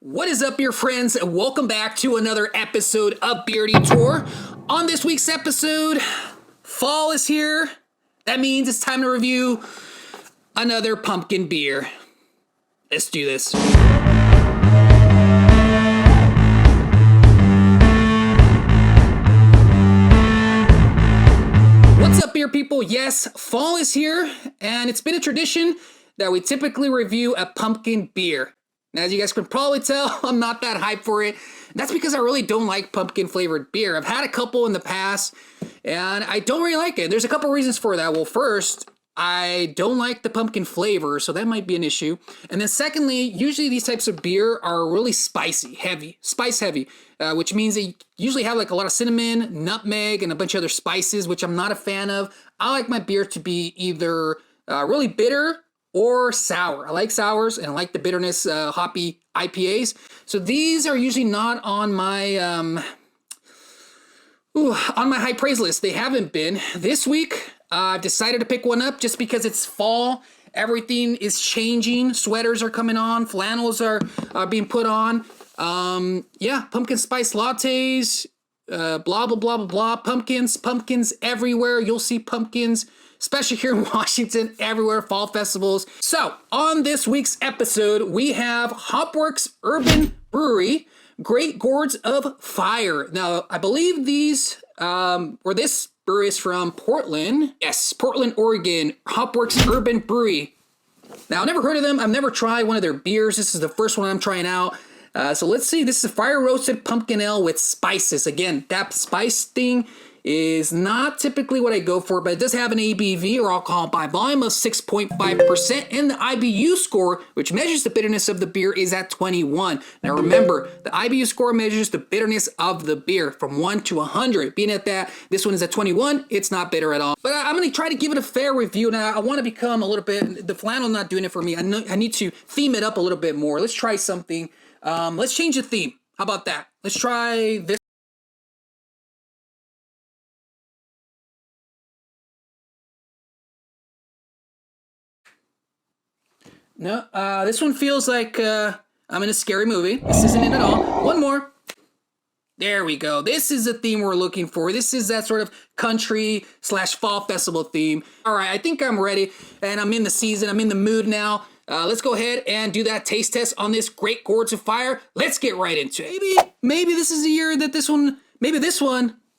What is up, your friends? Welcome back to another episode of Beer Detour. On this week's episode, fall is here. That means it's time to review another pumpkin beer. Let's do this. What's up, beer people? Yes, fall is here, and it's been a tradition that we typically review a pumpkin beer. Now, as you guys can probably tell, I'm not that hyped for it. That's because I really don't like pumpkin flavored beer. I've had a couple in the past, and I don't really like it. There's a couple reasons for that. Well, first, I don't like the pumpkin flavor, so that might be an issue. And then secondly, usually these types of beer are really spicy, spice heavy, which means they usually have like a lot of cinnamon, nutmeg, and a bunch of other spices, which I'm not a fan of. I like my beer to be either really bitter or sour. I like sours and I like the bitterness, hoppy IPAs. So these are usually not on my high praise list. They haven't been. This week, I've decided to pick one up just because it's fall. Everything is changing. Sweaters are coming on. Flannels are being put on. Pumpkin spice lattes. Blah, blah, blah, blah, blah. Pumpkins everywhere. You'll see pumpkins, especially here in Washington, everywhere, fall festivals. So, on this week's episode, we have Hopworks Urban Brewery, Great Gourds of Fire. Now, I believe this brewery is from Portland. Yes, Portland, Oregon, Hopworks Urban Brewery. Now, I've never heard of them. I've never tried one of their beers. This is the first one I'm trying out. So let's see. This is a fire-roasted pumpkin ale with spices. Again, that spice thing is not typically what I go for, but it does have an ABV, or alcohol by volume, of 6.5%, and the IBU score, which measures the bitterness of the beer, is at 21. Now remember, the IBU score measures the bitterness of the beer from 1 to 100. Being at that, this one is at 21, it's not bitter at all. But I'm going to try to give it a fair review. Now, I want to become a little bit, the flannel not doing it for me. I need to theme it up a little bit more. Let's try something. Let's change the theme. How about that? Let's try this. No, this one feels like I'm in a scary movie. This isn't it at all. One more. There we go. This is the theme we're looking for. This is that sort of country/fall festival theme. All right, I think I'm ready, and I'm in the season. I'm in the mood now. Let's go ahead and do that taste test on this Great Gourds of Fire. Let's get right into it. Maybe this is the year that this one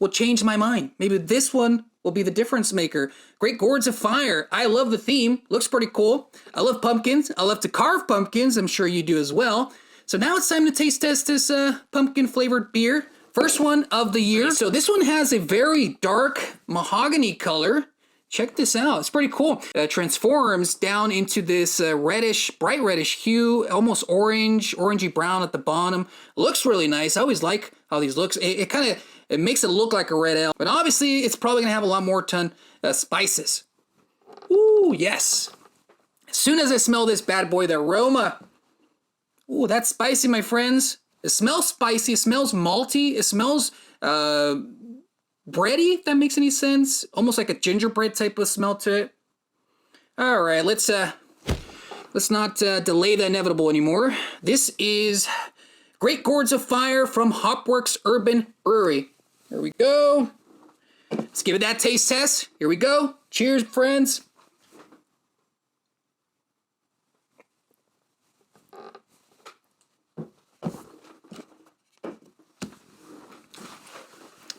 will change my mind. Maybe this one will be the difference maker. Great Gourds of Fire. I love the theme. Looks pretty cool. I love pumpkins. I love to carve pumpkins. I'm sure you do as well. So now it's time to taste test this pumpkin flavored beer. First one of the year. So this one has a very dark mahogany color. Check this out. It's pretty cool. Transforms down into this bright reddish hue, almost orangey brown at the bottom. Looks really nice. I always like how these looks. It makes it look like a red ale, but obviously it's probably gonna have a lot more ton spices. Ooh, yes. As soon as I smell this bad boy, the aroma. Ooh, that's spicy, my friends. It smells spicy. It smells malty. It smells bready, if that makes any sense. Almost like a gingerbread type of smell to it. All right, let's not delay the inevitable anymore. This is Great Gourds of Fire from Hopworks Urban Brewery. Here we go. Let's give it that taste test. Here we go. Cheers, friends.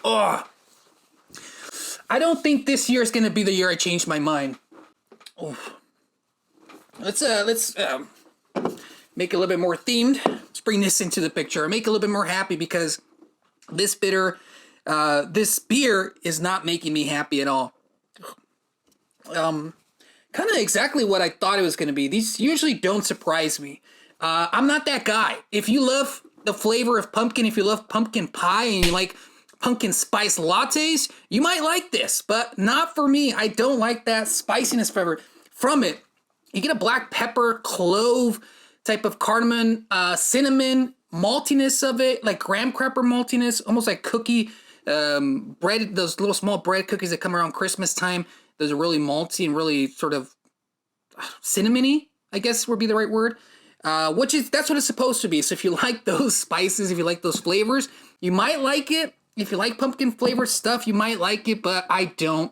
Oh, I don't think this year is going to be the year I change my mind. Oh. Let's make it a little bit more themed. Let's bring this into the picture. Make it a little bit more happy because this beer is not making me happy at all. Kind of exactly what I thought it was going to be. These usually don't surprise me. I'm not that guy. If you love the flavor of pumpkin, if you love pumpkin pie and you like pumpkin spice lattes, you might like this, but not for me. I don't like that spiciness flavor from it. You get a black pepper, clove type of cardamom, cinnamon maltiness of it, like graham cracker maltiness, almost like cookie bread, those little small bread cookies that come around Christmas time. Those are really malty and really sort of cinnamony, I guess would be the right word. That's what it's supposed to be. So if you like those spices, if you like those flavors, you might like it. If you like pumpkin flavored stuff, you might like it, but I don't.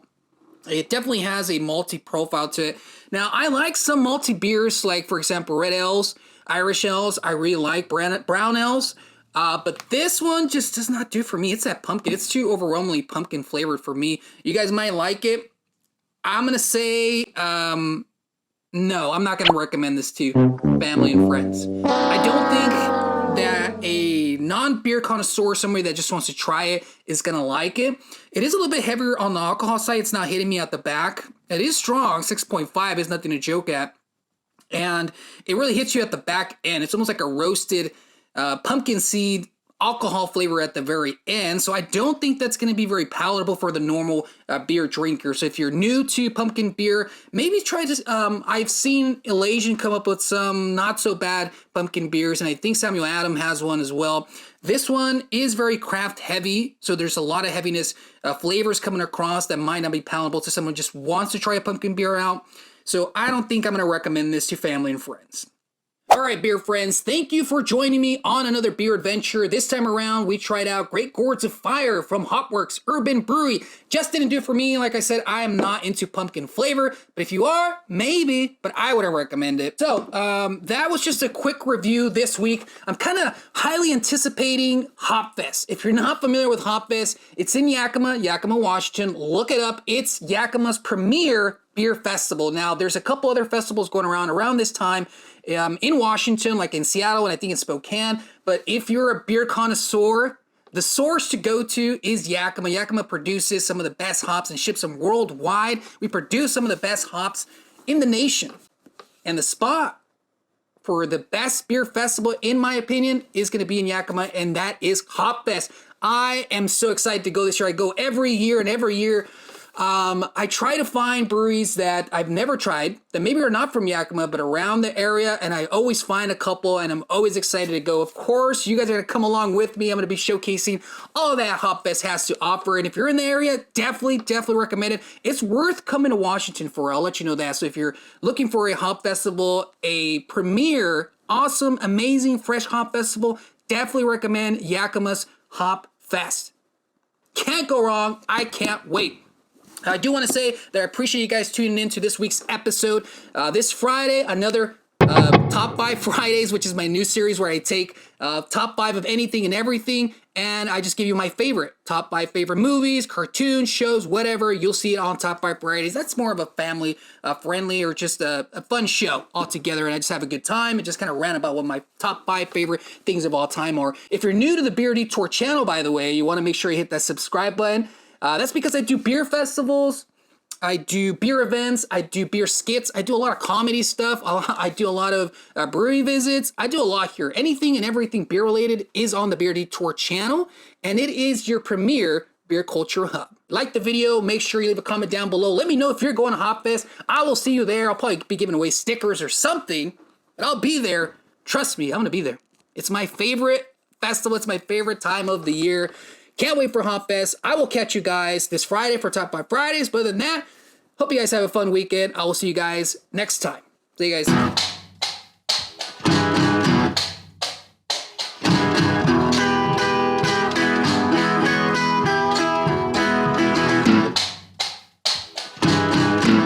It definitely has a malty profile to it. Now, I like some malty beers, like, for example, red ales, Irish ales. I really like brown ales. But this one just does not do for me. It's that pumpkin. It's too overwhelmingly pumpkin flavored for me. You guys might like it. I'm going to say, no, I'm not going to recommend this to family and friends. I don't think that a non-beer connoisseur, somebody that just wants to try it, is going to like it. It is a little bit heavier on the alcohol side. It's not hitting me at the back. It is strong. 6.5 is nothing to joke at. And it really hits you at the back end. It's almost like a roasted pumpkin seed alcohol flavor at the very end. So I don't think that's going to be very palatable for the normal beer drinker. So if you're new to pumpkin beer, maybe try this. I've seen Elasian come up with some not so bad pumpkin beers, and I think Samuel Adam has one as well. This one is very craft heavy, so there's a lot of heaviness, flavors coming across that might not be palatable to someone who just wants to try a pumpkin beer out. So I don't think I'm going to recommend this to family and friends. All right, beer friends, thank you for joining me on another beer adventure. This time around, we tried out Great Gourds of Fire from Hopworks Urban Brewery. Just didn't do it for me. Like I said, I am not into pumpkin flavor, but if you are, maybe, but I wouldn't recommend it. So that was just a quick review this week. I'm kind of highly anticipating Hopfest. If you're not familiar with Hopfest, it's in Yakima, Washington. Look it up. It's Yakima's premier beer festival. Now, there's a couple other festivals going around this time in Washington, like in Seattle, and I think in Spokane. But if you're a beer connoisseur, the source to go to is Yakima. Yakima produces some of the best hops and ships them worldwide. We produce some of the best hops in the nation. And the spot for the best beer festival, in my opinion, is going to be in Yakima, and that is Hopfest. I am so excited to go this year. I go every year, and every year I try to find breweries that I've never tried, that maybe are not from Yakima, but around the area, and I always find a couple, and I'm always excited to go. Of course, you guys are going to come along with me. I'm going to be showcasing all that Hopfest has to offer, and if you're in the area, definitely recommend it. It's worth coming to Washington for, I'll let you know that. So if you're looking for a hop festival, a premier, awesome, amazing, fresh hop festival, definitely recommend Yakima's Hop Fest. Can't go wrong. I can't wait. I do want to say that I appreciate you guys tuning in to this week's episode. This Friday, another Top 5 Fridays, which is my new series where I take top 5 of anything and everything, and I just give you my top 5 favorite movies, cartoons, shows, whatever. You'll see it on Top 5 Fridays. That's more of a family friendly or just a fun show altogether, and I just have a good time and just kind of rant about what my top 5 favorite things of all time are. If you're new to the Beer Detour channel, by the way, you want to make sure you hit that subscribe button. That's because I do beer festivals, I do beer events, I do beer skits, I do a lot of comedy stuff, I do a lot of brewery visits, I do a lot here. Anything and everything beer related is on the Beer Detour channel, and it is your premier beer culture hub. Like the video, make sure you leave a comment down below. Let me know if you're going to Hopfest. I will see you there. I'll probably be giving away stickers or something, but I'll be there. Trust me, I'm going to be there. It's my favorite festival. It's my favorite time of the year. Can't wait for Hopfest. I will catch you guys this Friday for Top 5 Fridays. But other than that, hope you guys have a fun weekend. I will see you guys next time. See you guys.